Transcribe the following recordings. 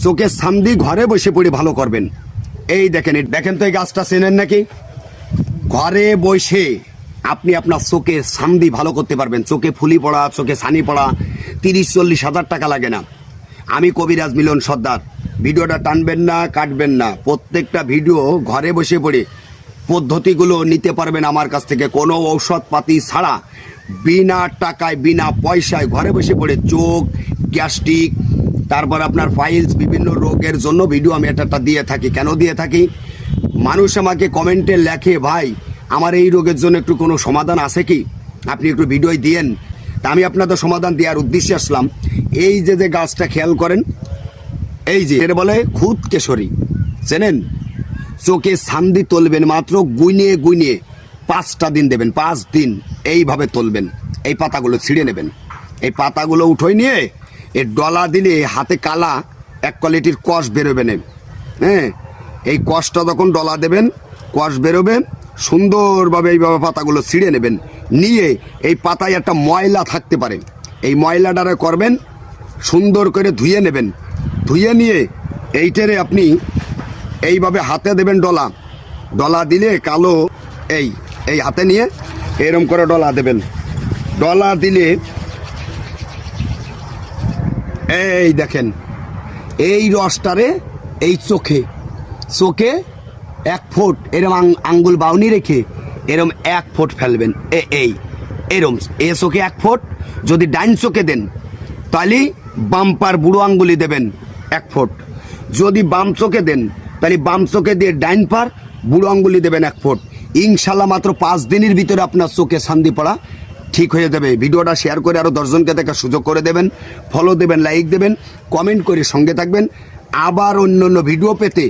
চোখের সামনে ঘরে বসে পড়ে ভালো করবেন। এই দেখেন, দেখেন তো এই গাছটা চেনেন নাকি? ঘরে বসে আপনি আপনার চোখে সামনে ভালো করতে পারবেন। চোখে ফুলি পড়া, চোখে ছানি পড়া 30-40 হাজার টাকা লাগে না। আমি কবিরাজ মিলন সর্দার। ভিডিওটা টানবেন না, কাটবেন না। প্রত্যেকটা ভিডিও ঘরে বসে পড়ে পদ্ধতিগুলো নিতে পারবেন আমার কাছ থেকে, কোনো ঔষধপাতি ছাড়া, বিনা টাকায় বিনা পয়সায় ঘরে বসে পড়ে চোখ, গ্যাস্ট্রিক, তারপর আপনার ফাইলস, বিভিন্ন রোগের জন্য ভিডিও আমি একটা দিয়ে থাকি। কেন দিয়ে থাকি? মানুষ আমাকে কমেন্টে লেখে, ভাই আমার এই রোগের জন্য একটু কোনো সমাধান আছে কি, আপনি একটু ভিডিও দিয়েন। তা আমি আপনাদের সমাধান দেওয়ার উদ্দেশ্যে আসলাম। এই যে যে গাছটা খেয়াল করেন, এই যে এর বলে খুদ কেশরী, চেনেন? চোখে ছান্দি তুলবেন, মাত্র গুইনিয়ে গুইনিয়ে 5টা দিন দেবেন, 5 দিন এইভাবে তুলবেন। এই পাতাগুলো ছিঁড়ে নেবেন, এই পাতাগুলো উঠোই নিয়ে এর ডলা দিলে হাতে কালা এক কোয়ালিটির কষ বেরোবে না। হ্যাঁ, এই কষটা যখন ডলা দেবেন, কষ বেরোবে, সুন্দরভাবে এইভাবে পাতাগুলো ছিঁড়ে নেবেন। নিয়ে এই পাতায় একটা ময়লা থাকতে পারে, এই ময়লাটারে করবেন সুন্দর করে ধুয়ে নেবেন। ধুয়ে নিয়ে এইটারে আপনি এইভাবে হাতে দেবেন, ডলা ডলা দিলে কালো এই হাতে নিয়ে এরম করে ডলা দেবেন। ডলা দিলে এই দেখেন, এই রসটারে এই চোখে 1 ফুট এরম আঙ্গুল বাউনি রেখে এরম 1 ফুট ফেলবেন। এরম চোখে 1 ফুট। যদি ডাইন চোখে দেন তাহলে বাম্পার বুড়ো আঙ্গুলি দেবেন 1 ফুট। যদি বাম চোখে দেন তাহলে বাম চোখে দিয়ে ডাইন পার বুড়ো আঙ্গুলি দেবেন 1 ফুট। ইনশাল্লাহ মাত্র 5 দিনের ভিতরে আপনার চোখে ছান্দি পড়া ঠিক হয়ে যাবে। ভিডিওটা শেয়ার করে আরও 10 জনকে দেখার সুযোগ করে দেবেন। ফলো দেবেন, লাইক দেবেন, কমেন্ট করে সঙ্গে থাকবেন। আবার অন্য ভিডিও পেতে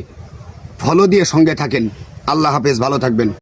ফলো দিয়ে সঙ্গে থাকেন। আল্লাহ হাফেজ, ভালো থাকবেন।